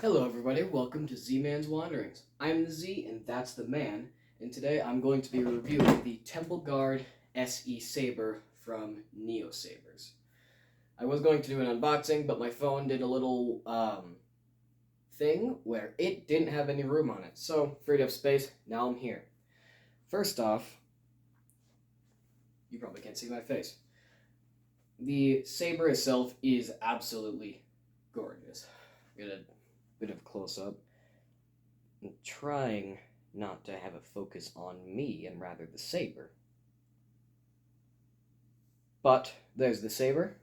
Hello everybody, welcome to Z-Man's Wanderings. I'm the Z and that's the man, and today I'm going to be reviewing the Temple Guard SE Saber from Neosabers. I was going to do an unboxing, but my phone did a little thing where it didn't have any room on it, so freed up space, now I'm here. First off, you probably can't see my face. The saber itself is absolutely gorgeous. Get a bit of a close-up. I'm trying not to have a focus on me and rather the saber. But there's the saber.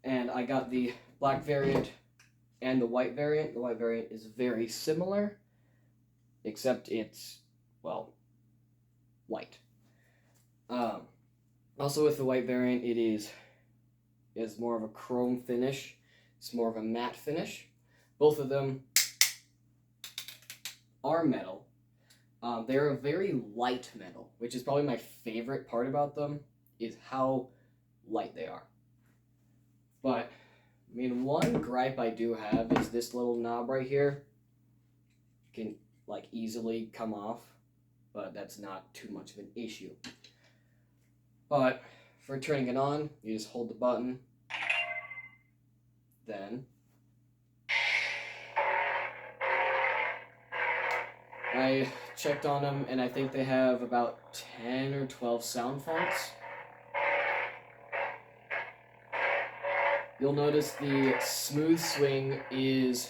And I got the black variant and the white variant. The white variant is very similar, except it's, well, white. Also with the white variant, it is more of a chrome finish. It's more of a matte finish. Both of them are metal. They're a very light metal, which is probably my favorite part about them, is how light they are. But, I mean, one gripe I do have is this little knob right here can, like, easily come off, but that's not too much of an issue. But, for turning it on, you just hold the button, then I checked on them, and I think they have about 10 or 12 sound fonts. You'll notice the smooth swing is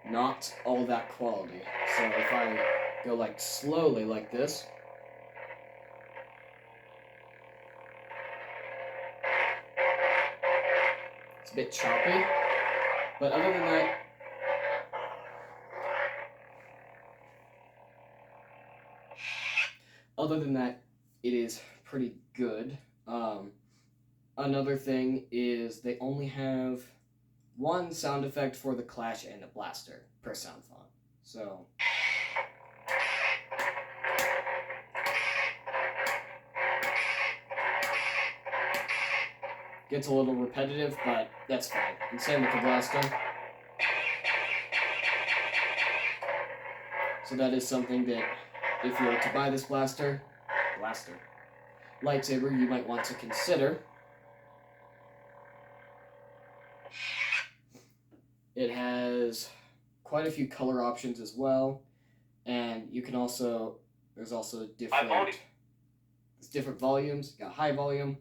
not all that quality. So if I go like slowly like this, it's a bit choppy. But other than that, it is pretty good. Another thing is they only have one sound effect for the clash and the blaster per sound font. So gets a little repetitive, but that's fine. And same with the blaster. So that is something that if you were to buy this lightsaber, you might want to consider. It has quite a few color options as well, and you can also, there's also different volumes. You got high volume,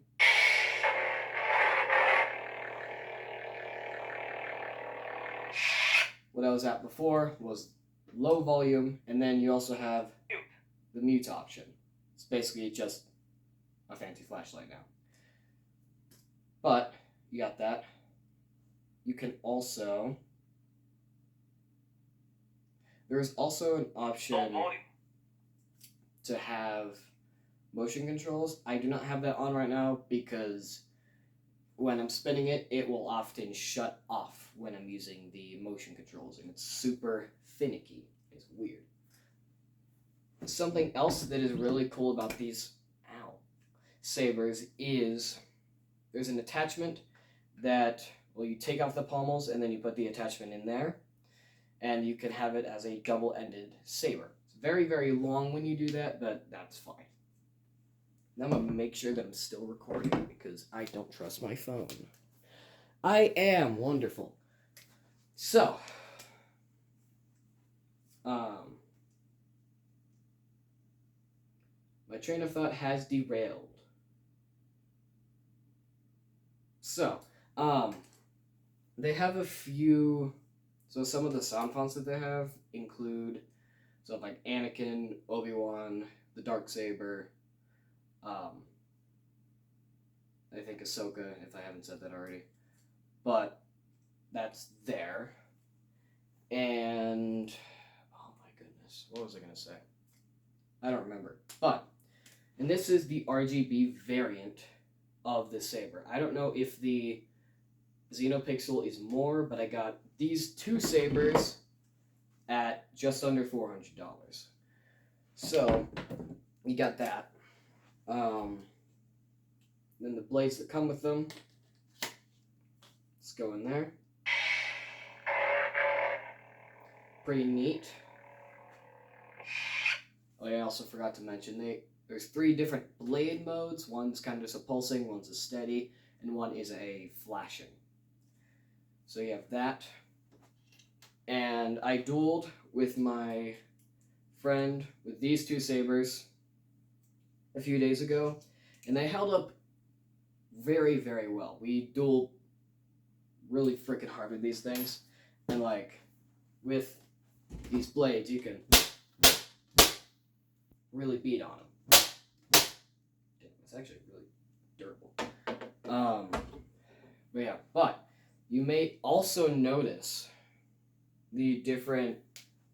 what I was at before was low volume, and then you also have the mute option. It's basically just a fancy flashlight now. But you got that. You can also, there's also an option to have motion controls. I do not have that on right now because when I'm spinning it, it will often shut off when I'm using the motion controls, and it's super finicky. It's weird. Something else that is really cool about these sabers is there's an attachment that, well, you take off the pommels and then you put the attachment in there, and you can have it as a double-ended saber. It's very, very long when you do that, but that's fine. Now I'm going to make sure that I'm still recording because I don't trust my phone. I am wonderful. So, my train of thought has derailed. So, they have a few, so some of the sound fonts that they have include, so like Anakin, Obi-Wan, the Darksaber, I think Ahsoka, if I haven't said that already, but that's there. And, oh my goodness, what was I going to say? I don't remember, but, and this is the RGB variant of the saber. I don't know if the Xenopixel is more, but I got these two sabers at just under $400. So, you got that. Then the blades that come with them, let's go in there. pretty neat. Oh yeah, I also forgot to mention there's 3 different blade modes. One's kind of just a pulsing, one's a steady, and one is a flashing. So you have that. And I dueled with my friend with these 2 sabers a few days ago, and they held up very, very well. We dueled really freaking hard with these things, and like with these blades, you can really beat on them. It's actually really durable. But yeah, but you may also notice the different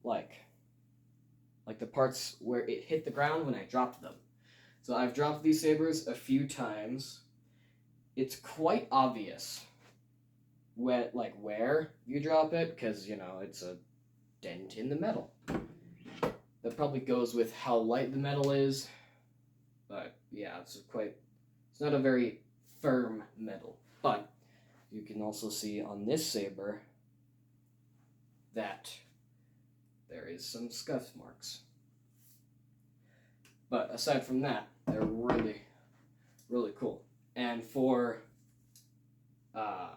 like the parts where it hit the ground when I dropped them. So I've dropped these sabers a few times. It's quite obvious where you drop it, because you know it's a dent in the metal. That probably goes with how light the metal is, but yeah, it's not a very firm metal. But you can also see on this saber that there is some scuff marks. But aside from that, they're really, really cool. And for, oh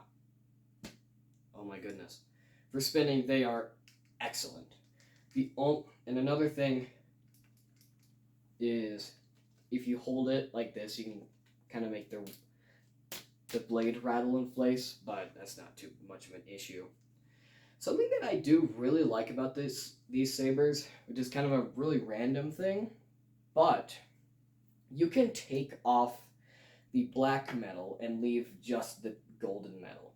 my goodness, for spinning, they are excellent. And another thing is, if you hold it like this, you can kind of make the blade rattle in place, but that's not too much of an issue. Something that I do really like about these sabers, which is kind of a really random thing, but you can take off the black metal and leave just the golden metal.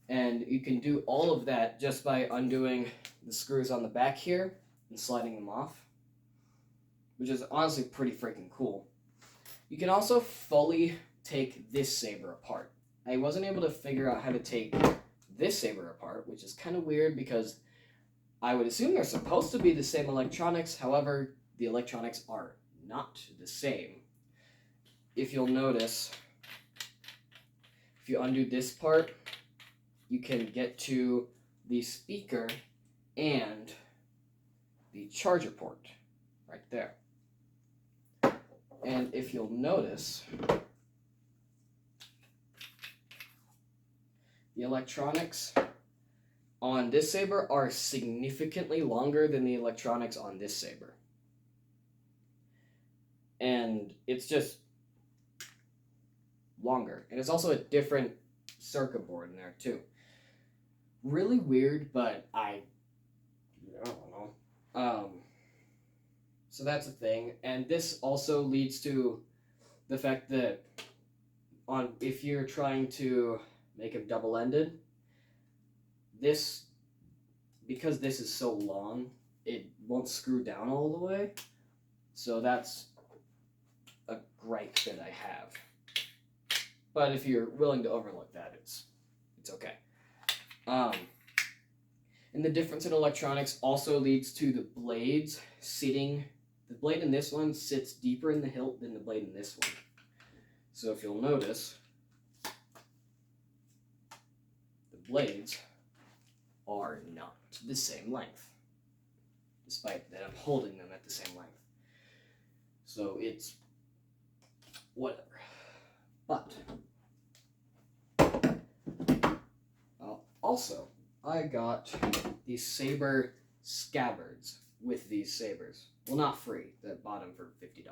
And you can do all of that just by undoing the screws on the back here and sliding them off, which is honestly pretty freaking cool. You can also fully take this saber apart. I wasn't able to figure out how to take this saber apart, which is kind of weird because I would assume they're supposed to be the same electronics. However, the electronics are not the same. If you'll notice, if you undo this part, you can get to the speaker and the charger port right there. And if you'll notice, the electronics on this saber are significantly longer than the electronics on this saber. And it's just longer. And it's also a different circuit board in there too. Really weird, but I don't know. So that's a thing. And this also leads to the fact that if you're trying to make them double-ended, because this is so long, it won't screw down all the way. So that's a gripe that I have. But if you're willing to overlook that, it's okay. And the difference in electronics also leads to the blades sitting. The blade in this one sits deeper in the hilt than the blade in this one. So if you'll notice, the blades are not the same length, despite that I'm holding them at the same length. So it's whatever. But also, I got these saber scabbards with these sabers. Well, not free. I bought them for $50.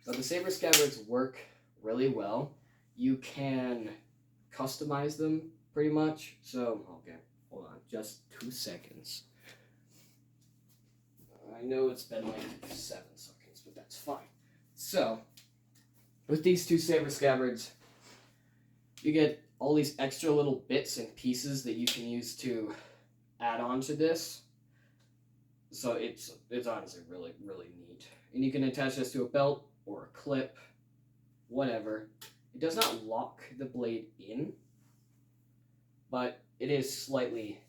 But the saber scabbards work really well. You can customize them pretty much. So, okay, hold on, just 2 seconds. I know it's been like 7 seconds, but that's fine. So, with these 2 saber scabbards, you get all these extra little bits and pieces that you can use to add on to this. So it's honestly really, really neat. And you can attach this to a belt or a clip, whatever. It does not lock the blade in, but it is slightly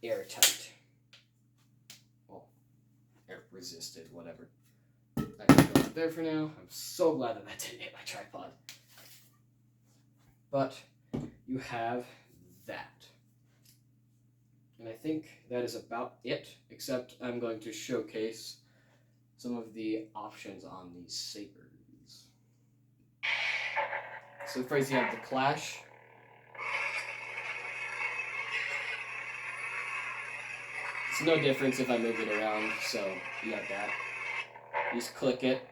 airtight. Well, air resisted, whatever. I can go up there for now. I'm so glad that didn't hit my tripod. But you have that. And I think that is about it, except I'm going to showcase some of the options on these sabers. So first you have the clash. It's no difference if I move it around, so you have that. You just click it.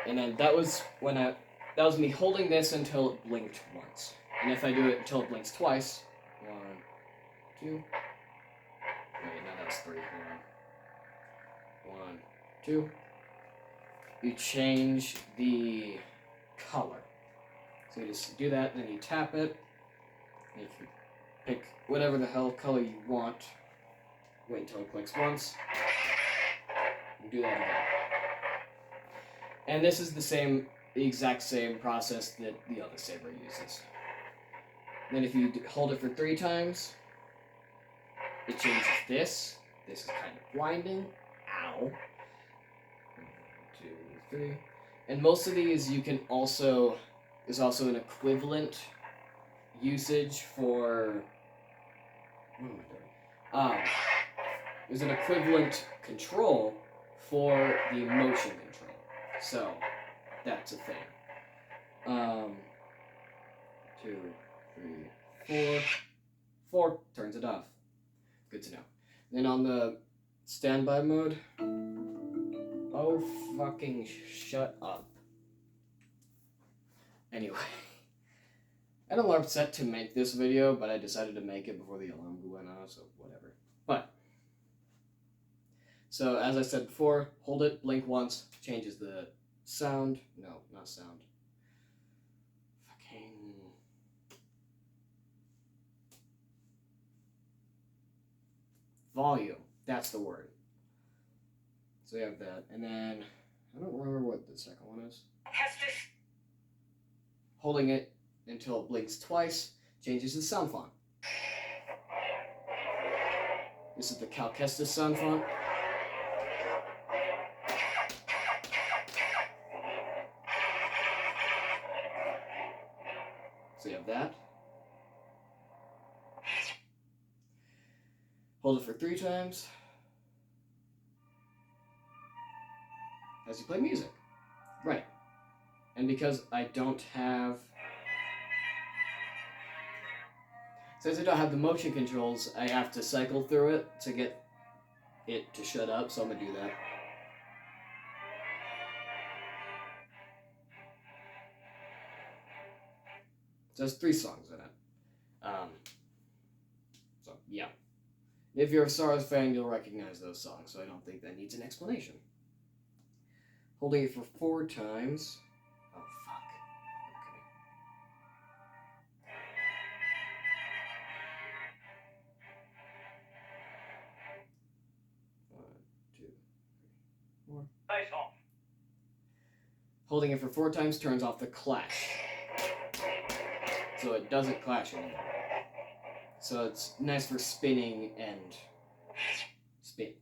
And then that was me holding this until it blinked once. And if I do it until it blinks twice, 1, 2. Wait, no, that's 3. Hold on. 1, 2. You change the color. So you just do that, and then you tap it. And you can pick whatever the hell color you want. Wait until it clicks once. And do that again. And this is the exact same process that the other saber uses. Then if you hold it for 3 times, it changes this. This is kind of blinding. Ow. 1, 2, 3. And most of these you can also, there's also an equivalent usage for, what am I doing? There's an equivalent control for the motion control. So, that's a thing. 2, 3, 4. 4 turns it off. Good to know. Then on the standby mode, oh fucking shut up. Anyway, I had an alarm set to make this video, but I decided to make it before the alarm went off, so whatever. So as I said before, hold it, blink once, changes the sound. No, not sound. Fucking volume. That's the word. So we have that, and then I don't remember what the second one is. Holding it until it blinks twice changes the sound font. This is the Calcestis sound font. So you have that. Hold it for 3 times. As you play music. Right. And because I don't have... Since I don't have the motion controls, I have to cycle through it to get it to shut up, so I'm going to do that. So there's 3 songs in it. So, yeah. If you're a Star Wars fan, you'll recognize those songs, so I don't think that needs an explanation. Holding it for 4 times. Oh, fuck. Okay. 1, 2, 3, 4. Face off. Holding it for 4 times turns off the clash. So it doesn't clash anymore. So it's nice for spinning and spin.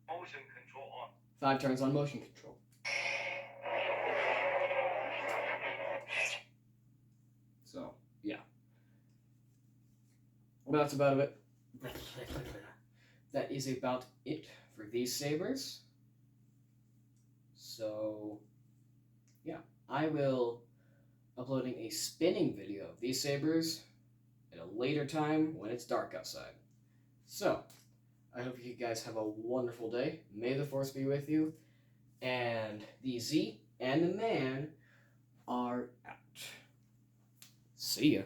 Motion control on. 5 turns on motion control. So, yeah. Well, that's about it. That is about it for these sabers. So, yeah. I will uploading a spinning video of these sabers at a later time when it's dark outside. So, I hope you guys have a wonderful day. May the Force be with you. And the Z and the man are out. See ya.